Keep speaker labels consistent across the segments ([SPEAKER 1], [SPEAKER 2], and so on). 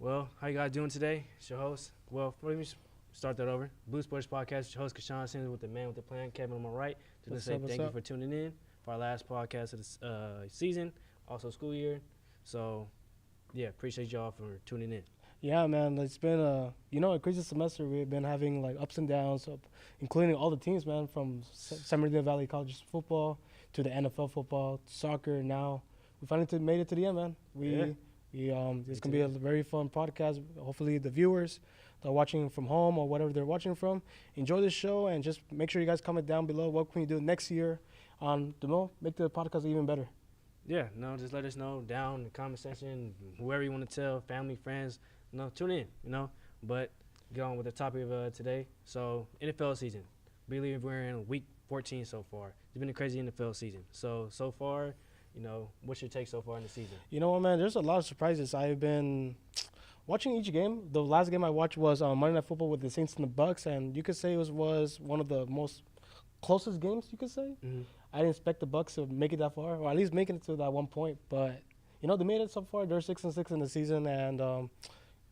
[SPEAKER 1] Well, how you guys doing today? It's your host. Well, let me start that over. Blue Sports Podcast. It's your host, Kashawn Sims, with the man with the plan, Kevin on my right. Just to say thank you for tuning in for our last podcast of the season, also school year. So, yeah, appreciate y'all for tuning in.
[SPEAKER 2] Yeah, man, it's been a crazy semester. We've been having like ups and downs, including all the teams, man, from San Bernardino Valley College football to the NFL football, soccer. Now we finally made it to the end, man. It's gonna be a very fun podcast. Hopefully, the viewers that are watching from home or whatever they're watching from enjoy this show, and just make sure you guys comment down below what can we do next year on make the podcast even better.
[SPEAKER 1] Yeah, just let us know down in the comment section, whoever you want to tell, family, friends, tune in, But get on with the topic of today. So, NFL season. I believe we're in week 14 so far. It's been a crazy NFL season. So far, what's your take so far in the season?
[SPEAKER 2] You know what, man? There's a lot of surprises. I've been watching each game. The last game I watched was Monday Night Football with the Saints and the Bucks, and you could say it was one of the most closest games, you could say.
[SPEAKER 1] Mm-hmm.
[SPEAKER 2] I didn't expect the Bucks to make it that far, or at least making it to that one point. But, they made it so far. They're 6-6 in the season, and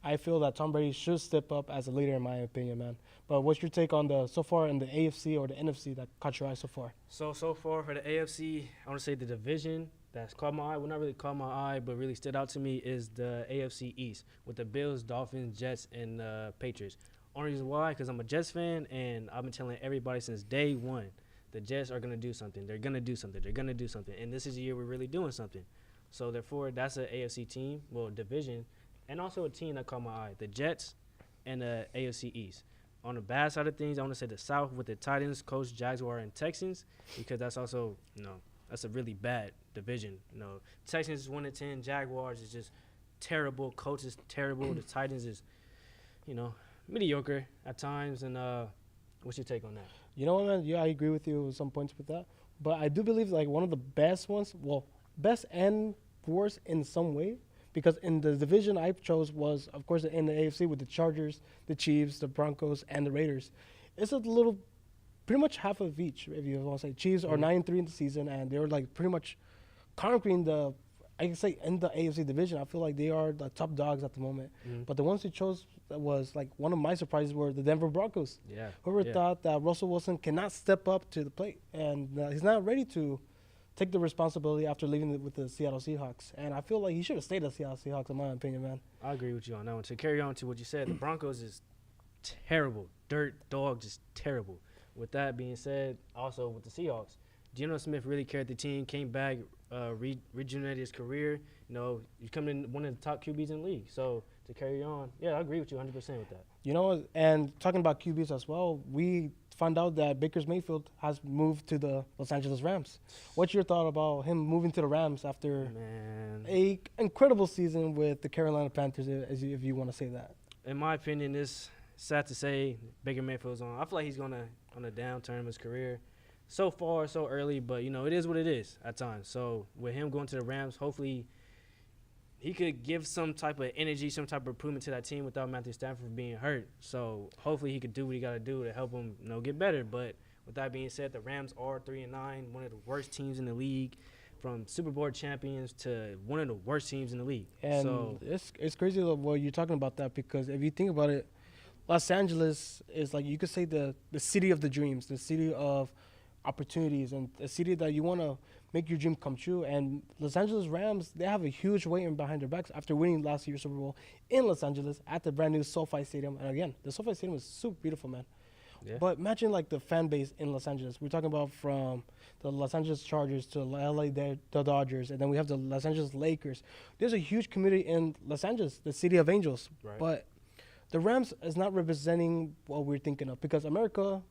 [SPEAKER 2] I feel that Tom Brady should step up as a leader, in my opinion, man. But what's your take on so far in the AFC or the NFC that caught your eye so far?
[SPEAKER 1] So far for the AFC, I want to say the division that's caught my eye, well, not really caught my eye, but really stood out to me is the AFC East with the Bills, Dolphins, Jets, and Patriots. Only reason why, because I'm a Jets fan, and I've been telling everybody since day one, the Jets are going to do something. They're going to do something. They're going to do something. And this is the year we're really doing something. So, therefore, that's an AFC team, division, and also a team that caught my eye, the Jets and the AFC East. On the bad side of things, I want to say the South with the Titans, Colts, Jaguars, and Texans, because that's also, that's a really bad division. Texans is 1-10, Jaguars is just terrible, Colts is terrible, the Titans is, mediocre at times. And what's your take on that?
[SPEAKER 2] You know what, man? Yeah, I agree with you with some points with that. But I do believe like one of the best ones, best and worst in some way, because in the division I chose was, of course, in the AFC with the Chargers, the Chiefs, the Broncos, and the Raiders. It's a little, pretty much half of each, if you want to say. Chiefs are 9-3 in the season, and they're like pretty much conquering I can say in the AFC division, I feel like they are the top dogs at the moment.
[SPEAKER 1] Mm-hmm.
[SPEAKER 2] But the ones who chose was like one of my surprises were the Denver Broncos.
[SPEAKER 1] Yeah.
[SPEAKER 2] Whoever thought that Russell Wilson cannot step up to the plate, and he's not ready to take the responsibility after leaving with the Seattle Seahawks. And I feel like he should have stayed at Seattle Seahawks, in my opinion, man.
[SPEAKER 1] I agree with you on that one. To carry on to what you said, the Broncos is terrible. Dirt dog, just terrible. With that being said, also with the Seahawks, Geno Smith really carried the team, came back, rejuvenated his career. You come in one of the top QBs in the league. So to carry on, yeah, I agree with you 100% with that.
[SPEAKER 2] And talking about QBs as well, we found out that Baker Mayfield has moved to the Los Angeles Rams. What's your thought about him moving to the Rams after a incredible season with the Carolina Panthers, if you want to say that?
[SPEAKER 1] In my opinion, it's sad to say Baker Mayfield's on. I feel like he's on a downturn in his career. So far, so early, but, it is what it is at times. So with him going to the Rams, hopefully he could give some type of energy, some type of improvement to that team without Matthew Stafford being hurt. So hopefully he could do what he got to do to help him, get better. But with that being said, the Rams are 3-9, one of the worst teams in the league, from Super Bowl champions to one of the worst teams in the league.
[SPEAKER 2] And
[SPEAKER 1] so
[SPEAKER 2] it's crazy what you're talking about that, because if you think about it, Los Angeles is like, you could say the city of the dreams, the city of opportunities, and a city that you want to make your dream come true. And Los Angeles Rams, they have a huge weight behind their backs after winning last year's Super Bowl in Los Angeles at the brand new SoFi Stadium. And again, the SoFi Stadium is super beautiful, man.
[SPEAKER 1] Yeah.
[SPEAKER 2] But imagine like the fan base in Los Angeles. We're talking about from the Los Angeles Chargers to the Dodgers, and then we have the Los Angeles Lakers. There's a huge community in Los Angeles, the city of angels.
[SPEAKER 1] Right.
[SPEAKER 2] But the Rams is not representing what we're thinking of, because America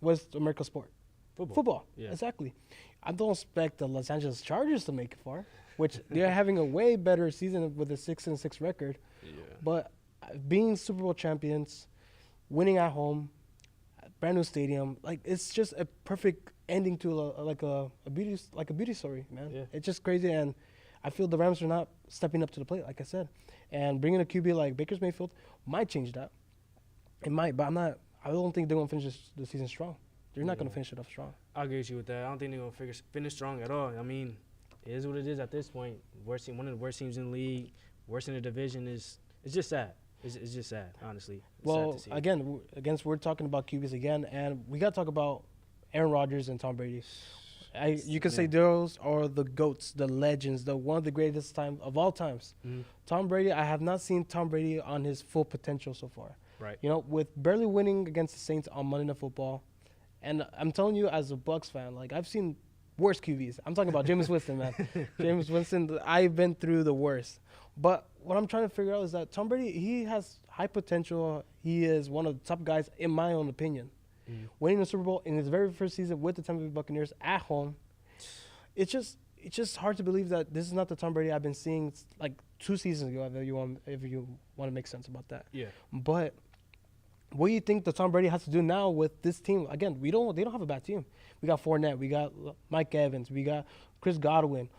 [SPEAKER 2] was America's sport. Football. Yeah. Exactly. I don't expect the Los Angeles Chargers to make it far, which they're having a way better season with a 6-6 record.
[SPEAKER 1] Yeah.
[SPEAKER 2] But being Super Bowl champions, winning at home, brand new stadium, like it's just a perfect ending to a beauty story, man. Yeah. It's just crazy, and I feel the Rams are not stepping up to the plate, like I said, and bringing a QB like Baker Mayfield might change that. It might, but I don't think they're gonna finish the season strong. They're not going to finish it off strong.
[SPEAKER 1] I agree with you with that. I don't think they're going to finish strong at all. I mean, it is what it is at this point. One of the worst teams in the league, worst in the division is it's just sad. It's just sad, honestly. It's sad
[SPEAKER 2] Well,
[SPEAKER 1] to see.
[SPEAKER 2] again, we're talking about QBs again, and we got to talk about Aaron Rodgers and Tom Brady. You could say
[SPEAKER 1] Man.
[SPEAKER 2] those are the GOATs, the legends, the one of the greatest time of all times.
[SPEAKER 1] Mhm.
[SPEAKER 2] Tom Brady, I have not seen Tom Brady on his full potential so far.
[SPEAKER 1] Right.
[SPEAKER 2] You know, with barely winning against the Saints on Monday Night Football, and I'm telling you, as a Bucks fan, like I've seen worse QBs. I'm talking about Jameis Winston, man. Jameis Winston, I've been through the worst. But what I'm trying to figure out is that Tom Brady, he has high potential. He is one of the top guys, in my own opinion. Winning the Super Bowl in his very first season with the Tampa Bay Buccaneers at home. It's just hard to believe that this is not the Tom Brady I've been seeing like 2 seasons ago. If you want to make sense about that.
[SPEAKER 1] Yeah.
[SPEAKER 2] But what do you think the Tom Brady has to do now with this team? Again, they don't have a bad team. We got Fournette, we got Mike Evans, we got Chris Godwin,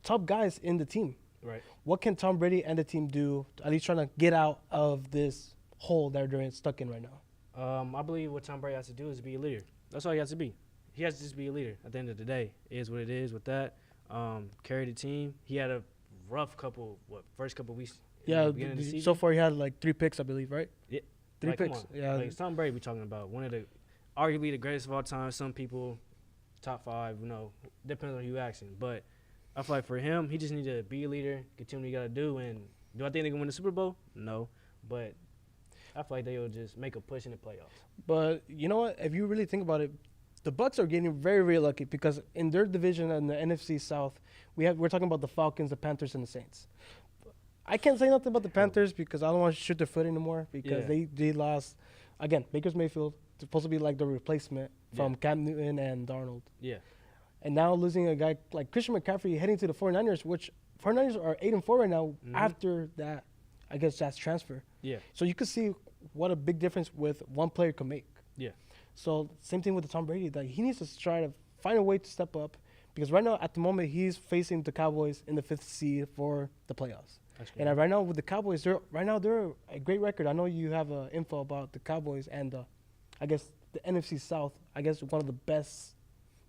[SPEAKER 2] top guys in the team.
[SPEAKER 1] Right.
[SPEAKER 2] What can Tom Brady and the team do, at least trying to get out of this hole that they're stuck in right now?
[SPEAKER 1] I believe what Tom Brady has to do is be a leader. That's all he has to be. He has to just be a leader. At the end of the day, it is what it is with that. Carry the team. He had a rough first couple weeks. In
[SPEAKER 2] Yeah,
[SPEAKER 1] the beginning of the season.
[SPEAKER 2] so far he had like 3 picks, I believe, right?
[SPEAKER 1] Yeah.
[SPEAKER 2] 3
[SPEAKER 1] Like, come
[SPEAKER 2] picks.
[SPEAKER 1] on.
[SPEAKER 2] Yeah.
[SPEAKER 1] Like, it's Tom Brady we're talking about. Arguably the greatest of all time. Some people, top 5, depends on who you asking. But I feel like for him, he just need to be a leader, continue what he got to do. And do I think they can win the Super Bowl? No. But I feel like they will just make a push in the playoffs.
[SPEAKER 2] But you know what? If you really think about it, the Bucks are getting very, very lucky because in their division in the NFC South, we're talking about the Falcons, the Panthers, and the Saints. I can't say nothing about the Panthers because I don't want to shoot their foot anymore because they lost, again, Baker Mayfield, supposed to be like the replacement from Cam Newton and Darnold.
[SPEAKER 1] Yeah.
[SPEAKER 2] And now losing a guy like Christian McCaffrey heading to the 49ers, which 49ers are 8-4 right now after that, I guess that's transfer.
[SPEAKER 1] Yeah.
[SPEAKER 2] So you could see what a big difference with one player can make.
[SPEAKER 1] Yeah.
[SPEAKER 2] So same thing with the Tom Brady. That he needs to try to find a way to step up because right now at the moment he's facing the Cowboys in the 5th seed for the playoffs. And right now with the Cowboys, they're a great record. I know you have info about the Cowboys and I guess the NFC South. I guess one of the best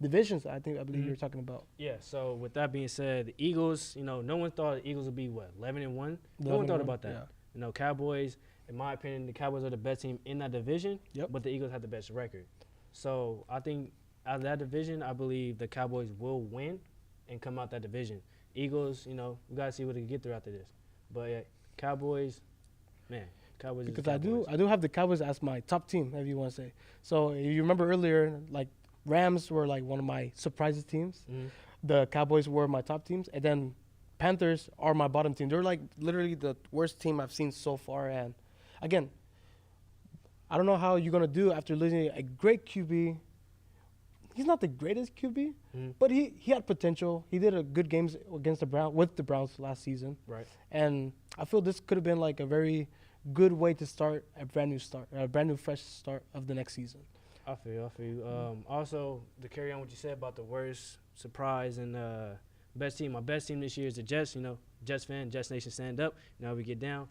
[SPEAKER 2] divisions. I believe you're talking about.
[SPEAKER 1] Yeah. So with that being said, the Eagles. No one thought the Eagles would be 11-1. No one thought about that.
[SPEAKER 2] Yeah.
[SPEAKER 1] Cowboys. In my opinion, the Cowboys are the best team in that division.
[SPEAKER 2] Yep.
[SPEAKER 1] But the Eagles have the best record. So I think out of that division, I believe the Cowboys will win and come out that division. Eagles, we gotta see what they can get through after this. But Cowboys, man, Cowboys.
[SPEAKER 2] Because
[SPEAKER 1] is Cowboys.
[SPEAKER 2] I do have the Cowboys as my top team, if you want to say. So if you remember earlier, like Rams were like one of my surprises teams. The Cowboys were my top teams, and then Panthers are my bottom team. They're like literally the worst team I've seen so far. And again, I don't know how you're gonna do after losing a great QB. He's not the greatest QB, but he had potential. He did a good games against with the Browns last season.
[SPEAKER 1] Right.
[SPEAKER 2] And I feel this could have been like a very good way to start a brand new fresh start of the next season.
[SPEAKER 1] I feel you. Also, to carry on what you said about the worst surprise and best team. My best team this year is the Jets. Jets fan, Jets Nation, stand up. We get down.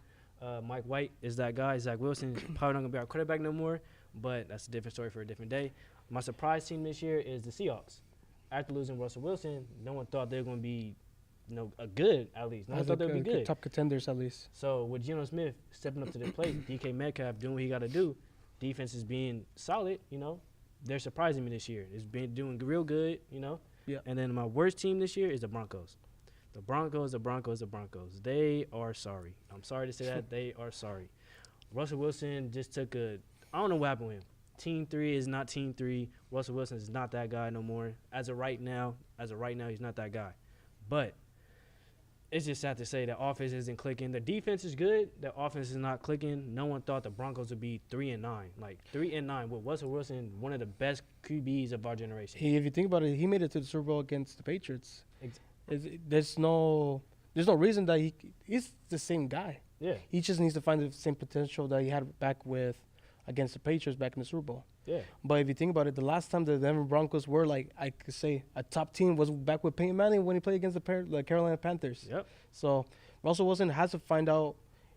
[SPEAKER 1] Mike White is that guy. Zach Wilson is probably not going to be our quarterback no more, but that's a different story for a different day. My surprise team this year is the Seahawks. After losing Russell Wilson, no one thought they were going to be, a good at least. No one thought they would be good.
[SPEAKER 2] Top contenders at least.
[SPEAKER 1] So with Geno Smith stepping up to the plate, DK Metcalf doing what he got to do, defense is being solid. They're surprising me this year. It's been doing real good.
[SPEAKER 2] Yeah.
[SPEAKER 1] And then my worst team this year is the Broncos. The Broncos. They are sorry. I'm sorry to say that. They are sorry. Russell Wilson just took I don't know what happened with him. Team 3 is not Team 3. Russell Wilson is not that guy no more. As of right now, he's not that guy. But it's just sad to say that offense isn't clicking. The defense is good. The offense is not clicking. No one thought the Broncos would be 3-9. Like 3-9 with Russell Wilson, one of the best QBs of our generation.
[SPEAKER 2] If you think about it, he made it to the Super Bowl against the Patriots. There's no reason that he's the same guy.
[SPEAKER 1] Yeah.
[SPEAKER 2] He just needs to find the same potential that he had back against the Patriots back in the Super Bowl.
[SPEAKER 1] Yeah.
[SPEAKER 2] But if you think about it, the last time the Denver Broncos were like, I could say, a top team was back with Peyton Manning when he played against the Carolina Panthers.
[SPEAKER 1] Yep.
[SPEAKER 2] So Russell Wilson has to find out,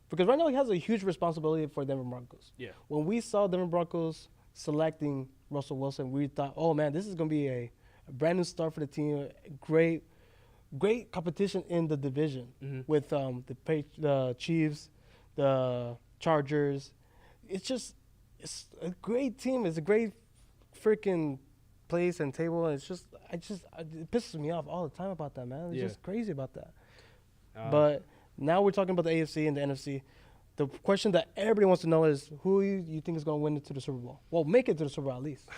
[SPEAKER 2] because right now he has a huge responsibility for Denver Broncos.
[SPEAKER 1] Yeah.
[SPEAKER 2] When we saw Denver Broncos selecting Russell Wilson, we thought, oh man, this is going to be a brand new start for the team. Great competition in the division with the Chiefs, the Chargers. It's a great team. It's a great freaking place and table. And it pisses me off all the time about that, man. It's
[SPEAKER 1] Yeah.
[SPEAKER 2] just crazy about that.
[SPEAKER 1] Uh,
[SPEAKER 2] But now we're talking about the AFC and the NFC. The question that everybody wants to know is who you think is going to win it to the Super Bowl? Well, make it to the Super Bowl at least.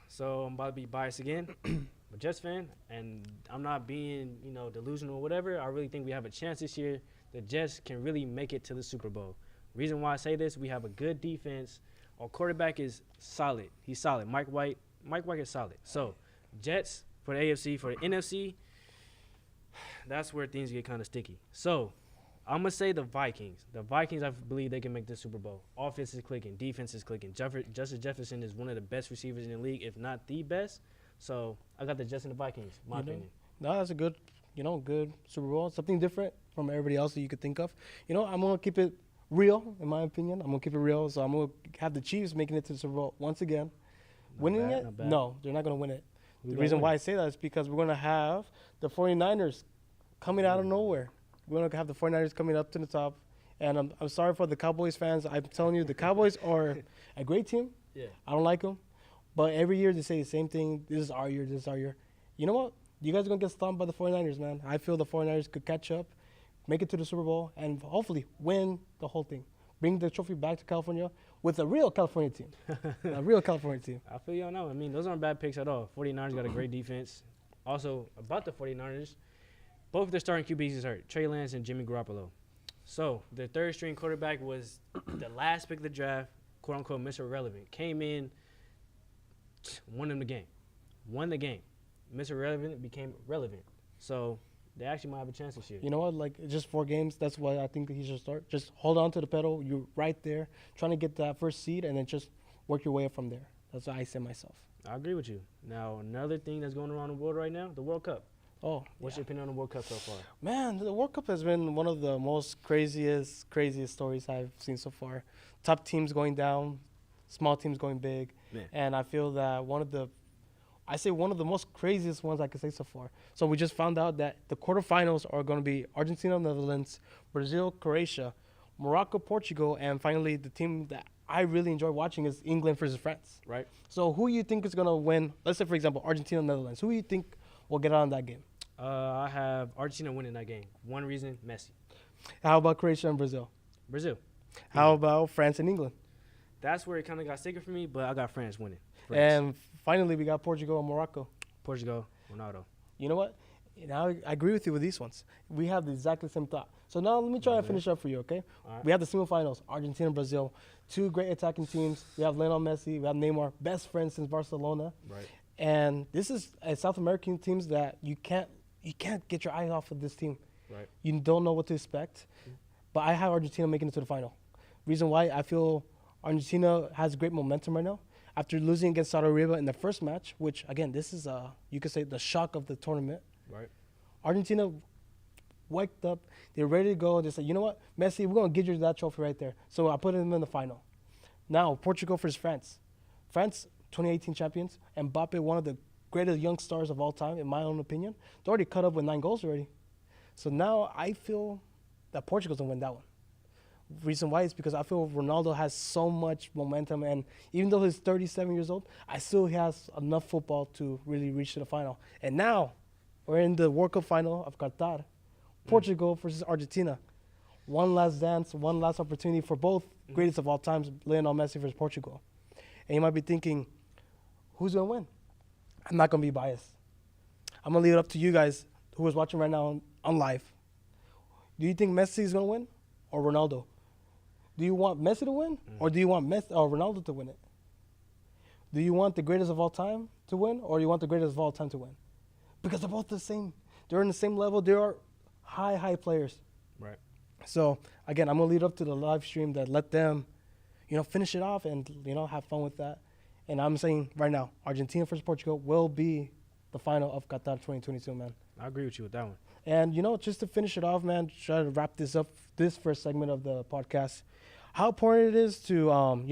[SPEAKER 1] So I'm about to be biased again. I'm a Jets fan, and I'm not being, delusional or whatever. I really think we have a chance this year. The Jets can really make it to the Super Bowl. Reason why I say this, we have a good defense. Our quarterback is solid. He's solid. Mike White is solid. So, Jets for the AFC. For the NFC, that's where things get kind of sticky. So, I'm going to say the Vikings. The Vikings, I believe they can make the Super Bowl. Offense is clicking. Defense is clicking. Justin Jefferson is one of the best receivers in the league, if not the best. So, I got the Jets and the Vikings, my opinion.
[SPEAKER 2] No, that's a good Super Bowl. Something different from everybody else that you could think of. I'm going to keep it real, in my opinion. I'm going to keep it real. So, I'm going to have the Chiefs making it to the Super Bowl once again. Winning it? No, they're not going to win it. The reason why I say that is because we're going to have the 49ers coming out of nowhere. We're going to have the 49ers coming up to the top. And I'm sorry for the Cowboys fans. I'm telling you, the Cowboys are a great team.
[SPEAKER 1] Yeah.
[SPEAKER 2] I don't like them. But every year they say the same thing. This is our year. This is our year. You know what? You guys are going to get stomped by the 49ers, man. I feel the 49ers could catch up, make it to the Super Bowl, and hopefully win the whole thing. Bring the trophy back to California with a real California team. A real California team.
[SPEAKER 1] I feel y'all know. I mean, those aren't bad picks at all. 49ers got a great defense. Also, about the 49ers, both of their starting QBs is hurt, Trey Lance and Jimmy Garoppolo. So, their third-string quarterback was the last pick of the draft, quote-unquote, Mr. Irrelevant. Came in, won them the game. Won the game. Mr. Irrelevant became relevant. So, they actually might have a chance this year.
[SPEAKER 2] You know what? Like, just 4 games, that's why I think that he should start. Just hold on to the pedal. You're right there, trying to get that first seed, and then just work your way up from there. That's what I say myself.
[SPEAKER 1] I agree with you. Now, another thing that's going around the world right now, the World Cup.
[SPEAKER 2] Oh,
[SPEAKER 1] What's your opinion on the World Cup so far?
[SPEAKER 2] Man, the World Cup has been one of the most craziest stories I've seen so far. Top teams going down, small teams going big.
[SPEAKER 1] Man.
[SPEAKER 2] And I feel that one of the most craziest ones I could say so far. So we just found out that the quarterfinals are going to be Argentina, Netherlands, Brazil, Croatia, Morocco, Portugal, and finally the team that I really enjoy watching is England versus France.
[SPEAKER 1] Right.
[SPEAKER 2] So who you think is going to win? Let's say, for example, Argentina, Netherlands. Who do you think will get out in that game?
[SPEAKER 1] I have Argentina winning that game. One reason, Messi.
[SPEAKER 2] How about Croatia and Brazil?
[SPEAKER 1] Brazil.
[SPEAKER 2] How about France and England?
[SPEAKER 1] That's where it kind of got sticky for me, but I got France winning.
[SPEAKER 2] And finally, we got Portugal and Morocco.
[SPEAKER 1] Portugal, Ronaldo.
[SPEAKER 2] You know what? Now I agree with you with these ones. We have the exactly same thought. So now let me try to finish up for you, okay?
[SPEAKER 1] All right.
[SPEAKER 2] We have the semifinals, Argentina and Brazil. 2 great attacking teams. We have Lionel Messi. We have Neymar, best friends since Barcelona.
[SPEAKER 1] Right.
[SPEAKER 2] And this is a South American teams that you can't get your eye off of this team.
[SPEAKER 1] Right.
[SPEAKER 2] You don't know what to expect. But I have Argentina making it to the final. Reason why I feel Argentina has great momentum right now. After losing against Saudi Arabia in the first match, which, again, this is, you could say, the shock of the tournament.
[SPEAKER 1] Right.
[SPEAKER 2] Argentina waked up. They're ready to go. They said, you know what, Messi, we're going to give you that trophy right there. So I put him in the final. Now, Portugal versus France. France, 2018 champions. Mbappe, one of the greatest young stars of all time, in my own opinion. They already cut up with 9 goals already. So now I feel that Portugal's going to win that one. Reason why is because I feel Ronaldo has so much momentum, and even though he's 37 years old, I still has enough football to really reach to the final. And now we're in the World Cup final of Qatar, Portugal versus Argentina. One last dance, one last opportunity for both greatest of all times, Lionel Messi versus Portugal. And you might be thinking, who's going to win? I'm not going to be biased. I'm going to leave it up to you guys who is watching right now on live. Do you think Messi is going to win or Ronaldo? Do you want Messi to win, or do you want Messi or Ronaldo to win it? Do you want the greatest of all time to win, or do you want the greatest of all time to win? Because they're both the same. They're in the same level. They are high players.
[SPEAKER 1] Right.
[SPEAKER 2] So, again, I'm going to lead up to the live stream that let them, finish it off and, have fun with that. And I'm saying right now, Argentina versus Portugal will be the final of Qatar 2022, man.
[SPEAKER 1] I agree with you with that one.
[SPEAKER 2] And, just to finish it off, man, try to wrap this up, this first segment of the podcast, how important it is to,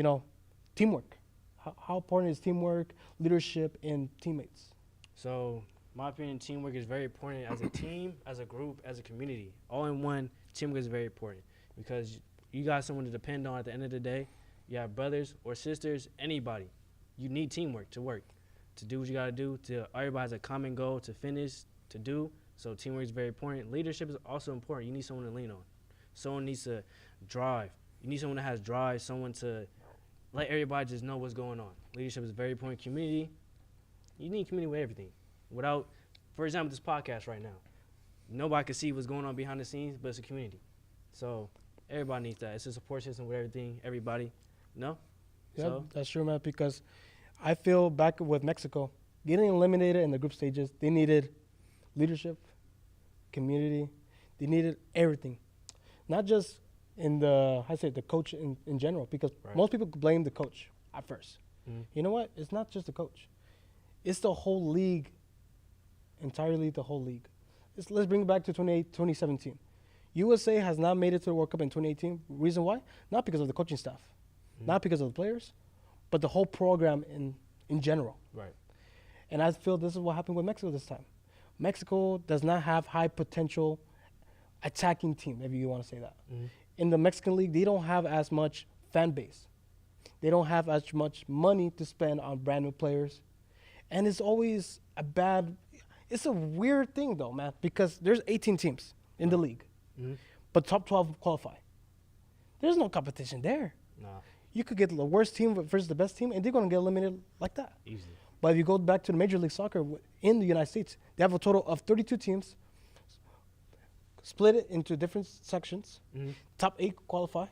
[SPEAKER 2] teamwork. How important is teamwork, leadership, and teammates?
[SPEAKER 1] So, my opinion, teamwork is very important as a team, as a group, as a community. All in one, teamwork is very important because, You got someone to depend on at the end of the day. You have brothers or sisters, anybody. You need teamwork to work, to do what you got to do. Everybody has a common goal to finish, to do. So teamwork is very important. Leadership is also important. You need someone to lean on. Someone needs to drive. You need someone that has drive, someone to let everybody just know what's going on. Leadership is very important. Community, you need community with everything. Without, for example, this podcast right now, nobody can see what's going on behind the scenes, but it's a community. So everybody needs that. It's a support system with everything, everybody. No?
[SPEAKER 2] Yeah,
[SPEAKER 1] So,
[SPEAKER 2] that's true, man, because I feel back with Mexico, getting eliminated in the group stages, they needed leadership, community, they needed everything. Not just in the coach in general, because
[SPEAKER 1] Right.
[SPEAKER 2] most people blame the coach at first.
[SPEAKER 1] Mhm.
[SPEAKER 2] You know what? It's not just the coach. It's the whole league, entirely the whole league. Let's bring it back to 2017. USA has not made it to the World Cup in 2018. Reason why? Not because of the coaching staff, not because of the players, but the whole program in general.
[SPEAKER 1] right.
[SPEAKER 2] And I feel this is what happened with Mexico this time. Mexico does not have high potential attacking team, if you want to say that.
[SPEAKER 1] Mhm.
[SPEAKER 2] In the Mexican league, they don't have as much fan base. They don't have as much money to spend on brand new players. And it's always it's a weird thing though, man, because there's 18 teams in the league,
[SPEAKER 1] Mhm.
[SPEAKER 2] but top 12 qualify. There's no competition there.
[SPEAKER 1] Nah,
[SPEAKER 2] You could get the worst team versus the best team, and they're going to get eliminated like that.
[SPEAKER 1] easily.
[SPEAKER 2] But if you go back to the Major League Soccer in the United States, they have a total of 32 teams, split it into different sections.
[SPEAKER 1] Mhm.
[SPEAKER 2] Top 8 qualify,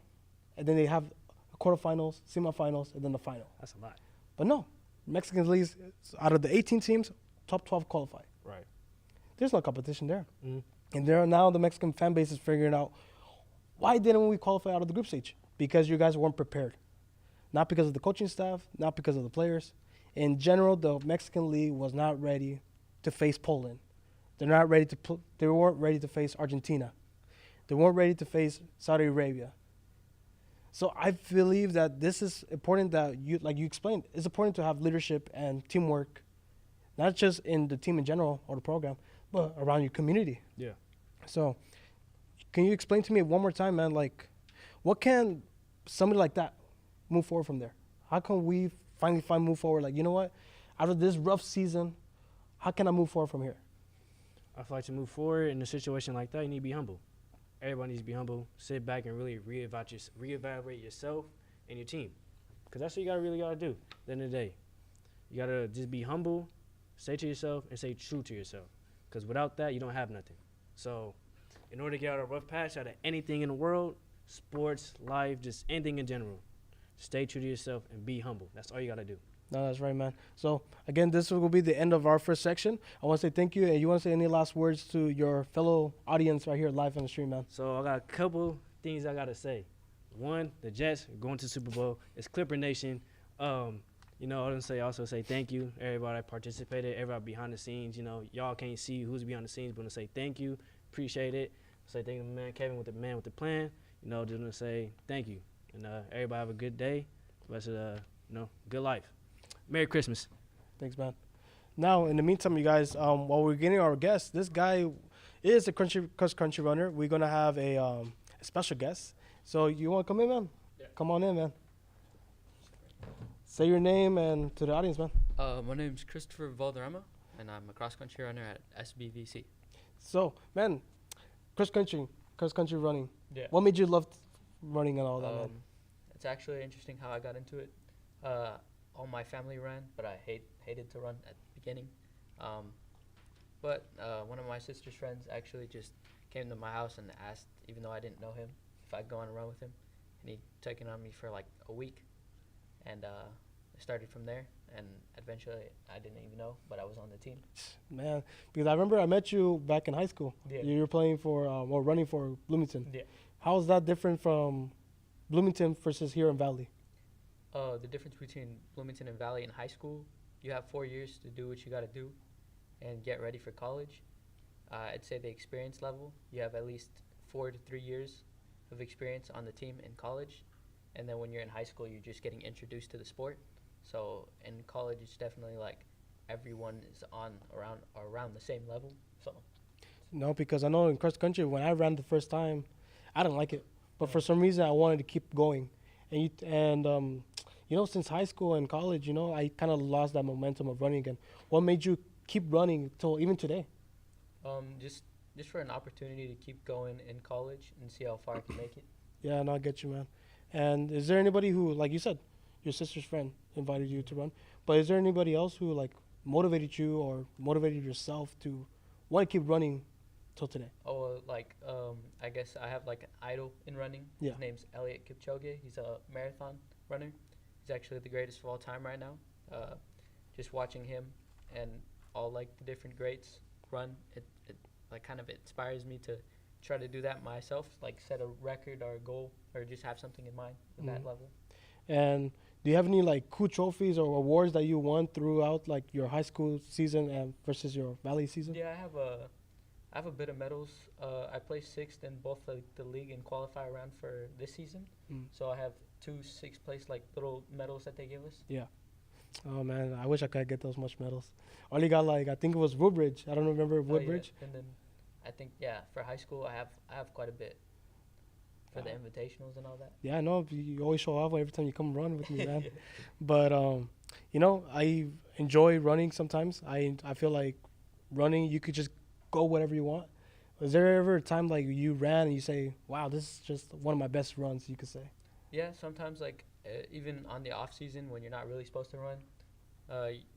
[SPEAKER 2] and then they have quarterfinals, semifinals, and then the final.
[SPEAKER 1] That's a lot.
[SPEAKER 2] But no, Mexican leagues, out of the 18 teams, top 12 qualify.
[SPEAKER 1] Right.
[SPEAKER 2] There's no competition there.
[SPEAKER 1] Mhm.
[SPEAKER 2] And there now the Mexican fan base is figuring out, why didn't we qualify out of the group stage? Because you guys weren't prepared. Not because of the coaching staff, not because of the players. In general, the Mexican league was not ready to face Poland. They weren't ready to face Argentina. They weren't ready to face Saudi Arabia. So I believe that this is important that like you explained, it's important to have leadership and teamwork, not just in the team in general or the program, but around your community.
[SPEAKER 1] Yeah.
[SPEAKER 2] So can you explain to me one more time, man, like what can somebody like that move forward from there? How can we finally move forward? Like, you know what? Out of this rough season, how can I move forward from here?
[SPEAKER 1] I feel like to move forward in a situation like that, you need to be humble. Everybody needs to be humble. Sit back and really reevaluate yourself and your team. Because that's what you really got to do at the end of the day. You got to just be humble, stay to yourself, and stay true to yourself. Because without that, you don't have nothing. So in order to get out of a rough patch, out of anything in the world, sports, life, just anything in general, stay true to yourself and be humble. That's all you got to do.
[SPEAKER 2] No, that's right, man. So, again, this will be the end of our first section. I want to say thank you. And you want to say any last words to your fellow audience right here live on the stream, man?
[SPEAKER 1] So I got a couple things I got to say. One, the Jets are going to the Super Bowl. It's Clipper Nation. You know, I want to also say thank you, everybody that participated, everybody behind the scenes. You know, y'all can't see who's behind the scenes, but I want to say thank you. Appreciate it. Say thank you to man Kevin with the plan. You know, just want to say thank you. And everybody have a good day. Rest of good life. Merry Christmas.
[SPEAKER 2] Thanks, man. Now, in the meantime, you guys, while we're getting our guest, this guy is a cross country runner. We're going to have a special guest. So you want to come in, man?
[SPEAKER 3] Yeah.
[SPEAKER 2] Come on in, man. Say your name and to the audience, man.
[SPEAKER 3] My name's Christopher Valderrama, and I'm a cross-country runner at SBVC.
[SPEAKER 2] So, man, cross country running.
[SPEAKER 3] Yeah.
[SPEAKER 2] What made you love running and all that, man?
[SPEAKER 3] It's actually interesting how I got into it. All my family ran, but I hated to run at the beginning. But one of my sister's friends actually just came to my house and asked, even though I didn't know him, if I'd go on a run with him. And he took it on me for like a week. And I started from there. And eventually, I didn't even know, but I was on the team.
[SPEAKER 2] Man, because I remember I met you back in high school.
[SPEAKER 3] Yeah.
[SPEAKER 2] You were playing for, or running for Bloomington.
[SPEAKER 3] Yeah.
[SPEAKER 2] How is that different from Bloomington versus here in Valley?
[SPEAKER 3] The difference between Bloomington and Valley in high school, you have 4 years to do what you got to do and get ready for college. I'd say the experience level, you have at least 4 to 3 years of experience on the team in college. And then when you're in high school, you're just getting introduced to the sport. So in college, it's definitely like everyone is around the same level. So
[SPEAKER 2] No, because I know in cross country, when I ran the first time, I didn't like it. but for some reason I wanted to keep going. And since high school and college, I kind of lost that momentum of running again. What made you keep running till even today?
[SPEAKER 3] Just for an opportunity to keep going in college and see how far I can make it.
[SPEAKER 2] Yeah, no, I get you, man. And is there anybody who, like you said, your sister's friend invited you to run, but is there anybody else who like motivated you or motivated yourself to want to keep running till today?
[SPEAKER 3] I guess I have like an idol in running.
[SPEAKER 2] Yeah.
[SPEAKER 3] His name's Elliot Kipchoge. He's a marathon runner. He's actually the greatest of all time right now. Just watching him and all like the different greats run, it like kind of inspires me to try to do that myself, like set a record or a goal or just have something in mind at that level.
[SPEAKER 2] And do you have any like cool trophies or awards that you won throughout like your high school season and versus your valley season?
[SPEAKER 3] Yeah, I have a bit of medals. I placed sixth in both the league and qualifier round for this season. So I have 2 sixth place like little medals that they give us.
[SPEAKER 2] Yeah. Oh man, I wish I could get those much medals. Only got like I think it was Woodbridge. I don't remember Woodbridge.
[SPEAKER 3] Oh, yeah. And then I think for high school I have quite a bit for the invitationals and all that.
[SPEAKER 2] Yeah, I know you always show off every time you come run with me, man. Yeah. But I enjoy running sometimes. I feel like running you could just go whatever you want. Was there ever a time like you ran and you say, "Wow, this is just one of my best runs," you could say?
[SPEAKER 3] Yeah, sometimes like even on the off season when you're not really supposed to run,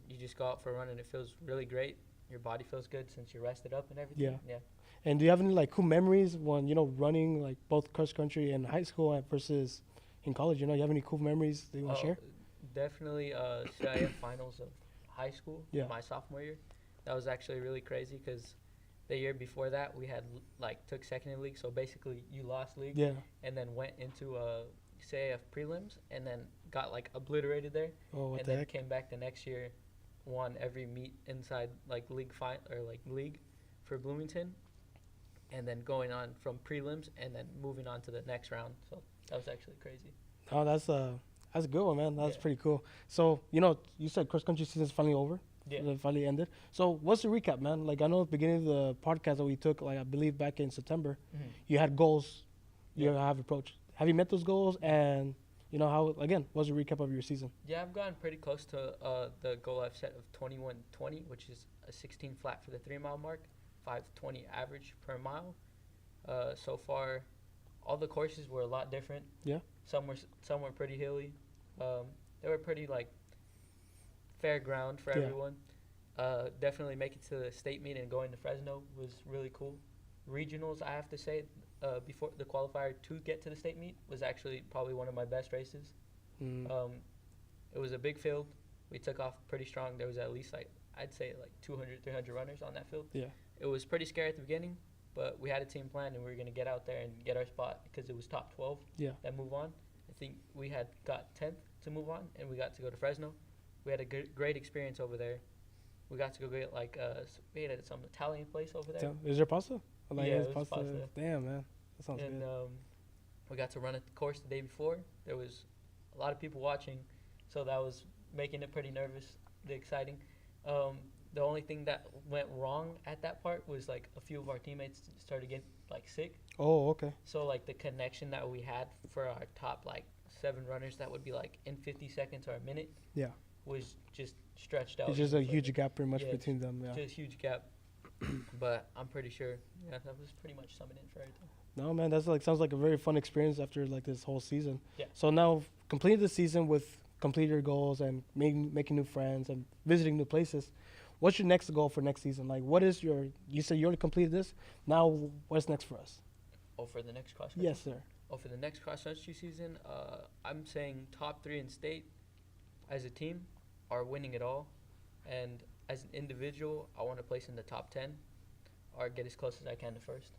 [SPEAKER 3] you just go out for a run and it feels really great. Your body feels good since you're rested up and everything. Yeah.
[SPEAKER 2] And do you have any like cool memories when running like both cross country in high school versus in college? You have any cool memories that you want to share?
[SPEAKER 3] Definitely CIF finals of high school. Yeah. My sophomore year, that was actually really crazy because the year before that we had took second in league, so basically you lost league. Yeah. And then went into CIF prelims and then got obliterated there.
[SPEAKER 2] Oh, what
[SPEAKER 3] and
[SPEAKER 2] the
[SPEAKER 3] then
[SPEAKER 2] heck?
[SPEAKER 3] Came back the next year, won every meet inside league league for Bloomington, and then going on from prelims and then moving on to the next round. So that was actually crazy.
[SPEAKER 2] Oh, that's a good one, man. That's pretty cool. So you said cross country season's finally over. Yeah. It finally ended. So what's the recap, man? Like I know at the beginning of the podcast that we took, I believe back in September, you had goals you have approached. Have you met those goals? And how, again, what's the recap of your season?
[SPEAKER 3] Yeah, I've gotten pretty close to the goal I've set of 21:20, which is a 16 flat for the 3 mile mark, 5:20 average per mile. So far, all the courses were a lot different. Yeah. Some were pretty hilly. They were pretty fair ground for everyone. Definitely making to the state meet and going to Fresno was really cool. Regionals, I have to say, before the qualifier to get to the state meet was actually probably one of my best races. It was a big field. We took off pretty strong. There was at least I'd say 200, 300 runners on that field. Yeah. It was pretty scary at the beginning, but we had a team plan and we were going to get out there and get our spot because it was top 12 that move on. I think we had got 10th to move on and we got to go to Fresno. We had a great experience over there. We got to go get we had some Italian place over there.
[SPEAKER 2] Is there pasta?
[SPEAKER 3] Yeah, it was pasta.
[SPEAKER 2] Damn, man. That sounds good.
[SPEAKER 3] And we got to run at the course the day before. There was a lot of people watching, so that was making it pretty nervous, exciting. The only thing that went wrong at that part was a few of our teammates started getting sick.
[SPEAKER 2] Oh, okay.
[SPEAKER 3] So the connection that we had for our top 7 runners that would be in 50 seconds or a minute. Yeah. Was just stretched out.
[SPEAKER 2] It's just a huge gap pretty much between them. Yeah.
[SPEAKER 3] Just a huge gap. But I'm pretty sure that was pretty much summing in for everything.
[SPEAKER 2] No, man, that's sounds like a very fun experience after this whole season.
[SPEAKER 3] Yeah.
[SPEAKER 2] So now completed the season with completed your goals and making new friends and visiting new places. What's your next goal for next season? What is you said you already completed this. Now what's next for us?
[SPEAKER 3] Oh, for the next cross country?
[SPEAKER 2] Yes, sir.
[SPEAKER 3] Oh, for the next cross country season, I'm saying top 3 in state as a team are winning it all. And as an individual, I want to place in the top 10 or get as close as I can to first.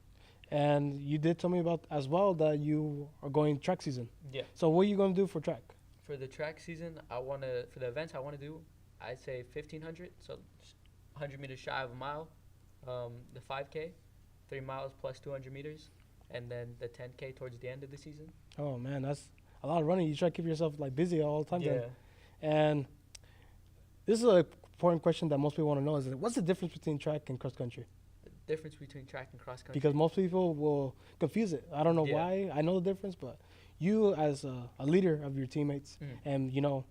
[SPEAKER 2] And you did tell me about as well that you are going track season. Yeah. So what are you going to do for track?
[SPEAKER 3] For the track season, for the events I want to do, I'd say 1,500, so 100 meters shy of a mile. The 5K, 3 miles plus 200 meters, and then the 10K towards the end of the season.
[SPEAKER 2] Oh, man, that's a lot of running. You try to keep yourself busy all the time.
[SPEAKER 3] Yeah.
[SPEAKER 2] Then. And this is an important question that most people want to know is what's the difference between track and cross country?
[SPEAKER 3] The difference between track and cross country?
[SPEAKER 2] Because most people will confuse it. I don't know
[SPEAKER 3] Yeah.
[SPEAKER 2] why. I know the difference, but you as a leader of your teammates, and you know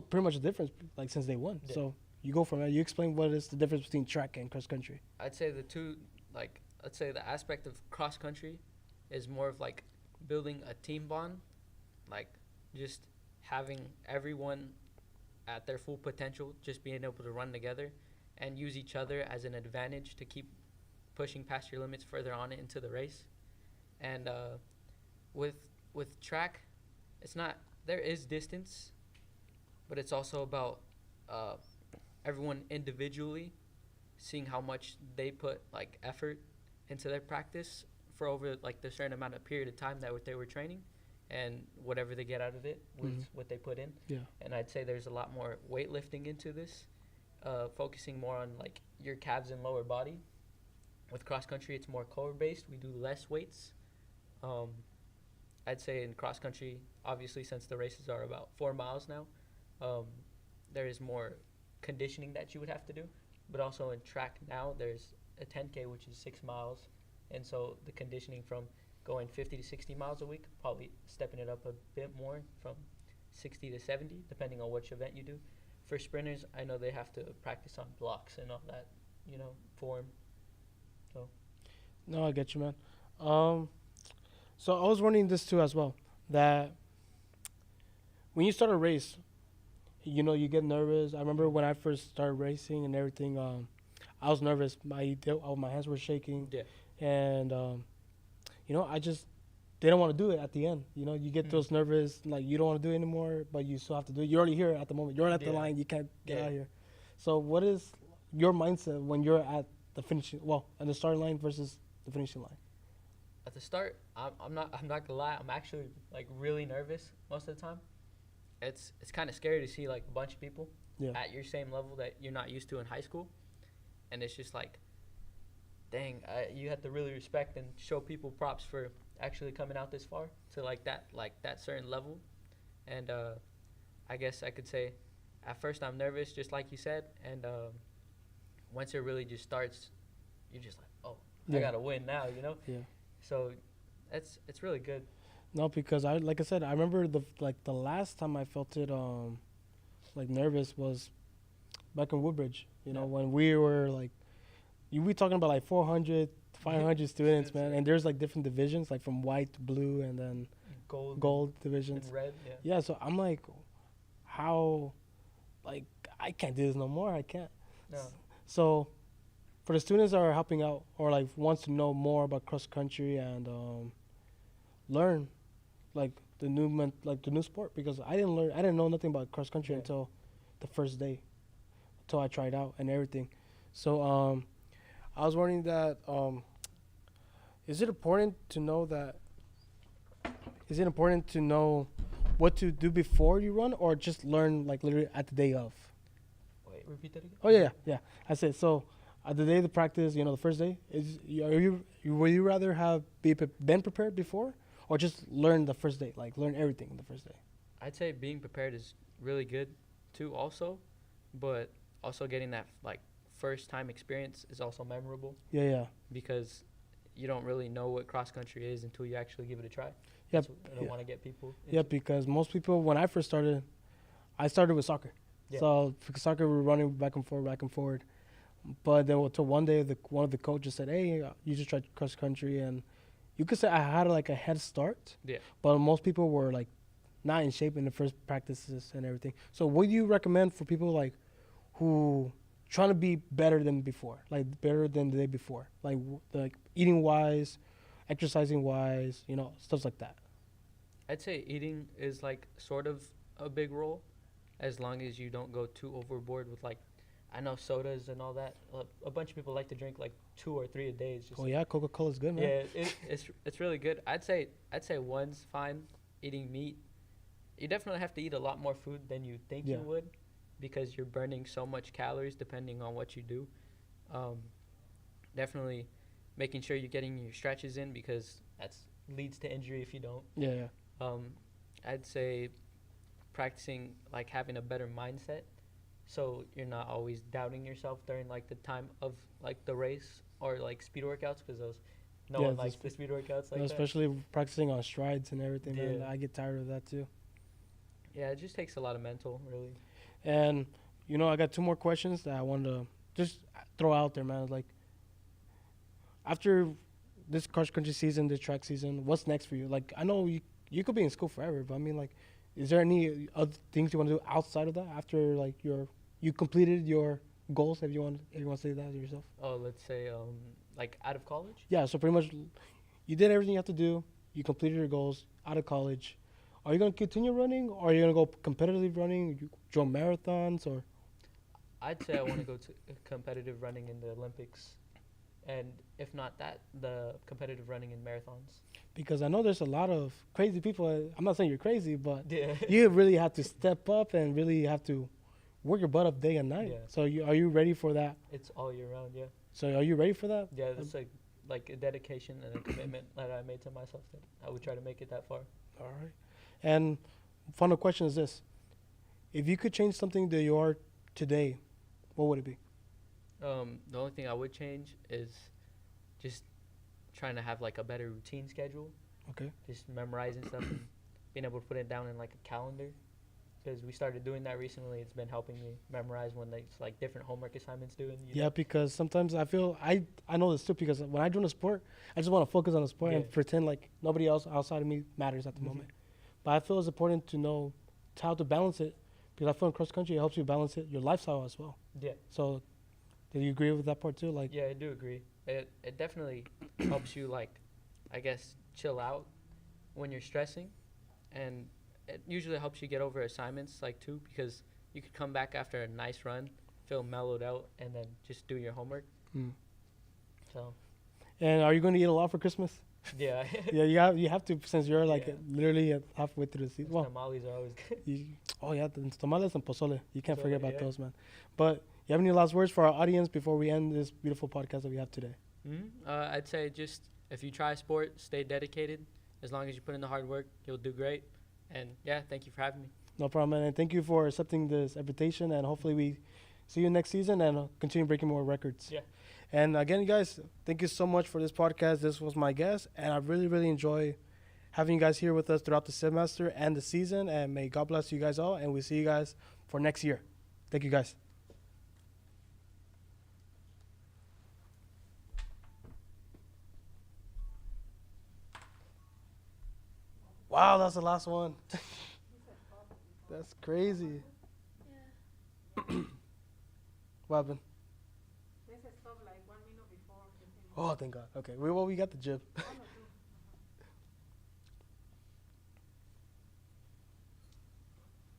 [SPEAKER 2] pretty much the difference, like since day one.
[SPEAKER 3] Yeah.
[SPEAKER 2] So you go from there. You explain what is the difference between track and cross country.
[SPEAKER 3] I'd say the two, like, let's say the aspect of cross country is more of like building a team bond, like just having everyone at their full potential, just being able to run together and use each other as an advantage to keep pushing past your limits further on into the race. And with track, it's not, there is distance, but it's also about everyone individually seeing how much they put like effort into their practice for over like the certain amount of period of time that they were training, and whatever they get out of it with what they put in.
[SPEAKER 2] Yeah.
[SPEAKER 3] And I'd say there's a lot more weightlifting into this, focusing more on like your calves and lower body. With cross country, it's more core based. We do less weights. I'd say in cross country, obviously since the races are about 4 miles now, there is more conditioning that you would have to do. But also in track now, there's a 10K, which is 6 miles. And so the conditioning from going 50 to 60 miles a week, probably stepping it up a bit more from 60 to 70, depending on which event you do. For sprinters, I know they have to practice on blocks and all that, form. So.
[SPEAKER 2] No, I get you, man. So I was wondering this too as well, that when you start a race, you get nervous. I remember when I first started racing and everything, I was nervous. My hands were shaking.
[SPEAKER 3] Yeah.
[SPEAKER 2] And, I just didn't want to do it at the end. You get those nervous, like you don't want to do it anymore, but you still have to do it. You're already here at the moment. You're at the line. You can't get out here. So what is your mindset when you're at the finishing, at the starting line versus the finishing line?
[SPEAKER 3] At the start, I'm not gonna lie, I'm actually like really nervous most of the time. It's kind of scary to see like a bunch of people at your same level that you're not used to in high school, and it's just like, dang, you have to really respect and show people props for actually coming out this far to like that certain level. And I guess I could say at first I'm nervous, just like you said, and once it really just starts, you're just like, oh, I gotta win now,
[SPEAKER 2] Yeah.
[SPEAKER 3] So it's really good.
[SPEAKER 2] No, because like I said, I remember the last time I felt it like nervous was back in Woodbridge. When we were like, we talking about like 400, 500 students, man, and there's like different divisions, like from white to blue, and then gold divisions.
[SPEAKER 3] And red.
[SPEAKER 2] Yeah. So I'm like, how, like I can't do this no more. I can't.
[SPEAKER 3] No.
[SPEAKER 2] So, for the students that are helping out or like wants to know more about cross country and learn like the new sport, because I didn't know nothing about cross country until the first day, until I tried out and everything. So I was wondering that is it important to know what to do before you run, or just learn like literally at the day of?
[SPEAKER 3] Wait, repeat that again?
[SPEAKER 2] Oh yeah. I said so. At the day of the practice, the first day, would you rather have been prepared before, or just learn the first day, like learn everything the first day?
[SPEAKER 3] I'd say being prepared is really good too also, but also getting that like first time experience is also memorable.
[SPEAKER 2] Yeah.
[SPEAKER 3] Because you don't really know what cross country is until you actually give it a try.
[SPEAKER 2] Yep.
[SPEAKER 3] I don't want to get people.
[SPEAKER 2] Yeah, because most people, when I first started, I started with soccer.
[SPEAKER 3] Yeah.
[SPEAKER 2] So for soccer, we were running back and forward. But then until one day, one of the coaches said, "Hey, you just tried cross country," and you could say I had like a head start.
[SPEAKER 3] Yeah.
[SPEAKER 2] But most people were like not in shape in the first practices and everything. So what do you recommend for people like who trying to be better than before, like better than the day before, like eating wise, exercising wise, stuff like that?
[SPEAKER 3] I'd say eating is like sort of a big role, as long as you don't go too overboard with like, I know sodas and all that. A bunch of people like to drink like 2 or 3 a day. It's just
[SPEAKER 2] Coca-Cola's good, man.
[SPEAKER 3] Yeah, it's really good. I'd say one's fine. Eating meat, you definitely have to eat a lot more food than you think you would, because you're burning so much calories depending on what you do. Definitely making sure you're getting your stretches in, because that leads to injury if you don't.
[SPEAKER 2] Yeah.
[SPEAKER 3] I'd say practicing like having a better mindset, so you're not always doubting yourself during like the time of like the race, or like speed workouts because those no
[SPEAKER 2] Yeah,
[SPEAKER 3] one
[SPEAKER 2] the
[SPEAKER 3] likes the speed workouts like
[SPEAKER 2] No,
[SPEAKER 3] that.
[SPEAKER 2] especially practicing on strides and everything, man.
[SPEAKER 3] Yeah.
[SPEAKER 2] I get tired of that too.
[SPEAKER 3] Yeah, it just takes a lot of mental, really.
[SPEAKER 2] And I got two more questions that I wanted to just throw out there, man. Like after this cross country season, this track season, what's next for you? Like I know you could be in school forever, but I mean, like, is there any other things you want to do outside of that after like you completed your goals? If you want to say that to yourself.
[SPEAKER 3] Oh, let's say like out of college.
[SPEAKER 2] Yeah. So pretty much, you did everything you have to do. You completed your goals out of college. Are you gonna continue running, or are you gonna go competitive running? You join marathons, or
[SPEAKER 3] I'd say I want to go to competitive running in the Olympics, and if not that, the competitive running in marathons.
[SPEAKER 2] because I know there's a lot of crazy people. I'm not saying you're crazy, but
[SPEAKER 3] Yeah.
[SPEAKER 2] you really have to step up and really have to work your butt up day and night.
[SPEAKER 3] Yeah.
[SPEAKER 2] So are you ready for that?
[SPEAKER 3] It's all year round. Yeah.
[SPEAKER 2] So are you ready for that?
[SPEAKER 3] Yeah, that's like a dedication and a commitment that I made to myself that I would try to make it that far.
[SPEAKER 2] All right. And final question is this: if you could change something that you are today, what would it be?
[SPEAKER 3] The only thing I would change is just trying to have like a better routine schedule.
[SPEAKER 2] Okay.
[SPEAKER 3] Just memorizing stuff and being able to put it down in like a calendar. Because we started doing that recently, it's been helping me memorize when there's like different homework assignments due.
[SPEAKER 2] Yeah, because sometimes I feel I know this too, because when I join a sport, I just want to focus on the sport and
[SPEAKER 3] Yeah.
[SPEAKER 2] pretend like nobody else outside of me matters at the moment. But I feel it's important to know how to balance it, because I feel in cross country it helps you balance it, your lifestyle as well.
[SPEAKER 3] Yeah.
[SPEAKER 2] So, do you agree with that part too? Like,
[SPEAKER 3] Yeah, I do agree. It definitely helps you like, I guess, chill out when you're stressing, and it usually helps you get over assignments like too, because you could come back after a nice run, feel mellowed out, and then just do your homework.
[SPEAKER 2] mm.
[SPEAKER 3] So
[SPEAKER 2] And are you going to eat a lot for Christmas?
[SPEAKER 3] yeah,
[SPEAKER 2] Yeah, you have to, since you're like
[SPEAKER 3] Yeah.
[SPEAKER 2] literally halfway through the season. Well,
[SPEAKER 3] tamales are always good.
[SPEAKER 2] oh yeah, the tamales and pozole. You can't forget
[SPEAKER 3] Pozole,
[SPEAKER 2] about
[SPEAKER 3] yeah.
[SPEAKER 2] those, man. But you have any last words for our audience before we end this beautiful podcast that we have today?
[SPEAKER 3] I'd say just if you try sport, stay dedicated. As long as you put in the hard work, you'll do great. And yeah, thank you for having me.
[SPEAKER 2] No problem, man. And thank you for accepting this invitation. And hopefully we see you next season and continue breaking more records.
[SPEAKER 3] Yeah.
[SPEAKER 2] And again, guys, thank you so much for this podcast. This was my guest, and I really, really enjoy having you guys here with us throughout the semester and the season. And may God bless you guys all. And we'll see you guys for next year. Thank you, guys. Wow, that's the last one. That's crazy. What happened? Oh, thank God. Okay, we got the jib.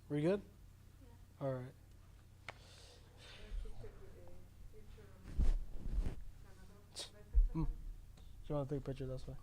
[SPEAKER 2] We good? All right. You want to take a picture? That's fine.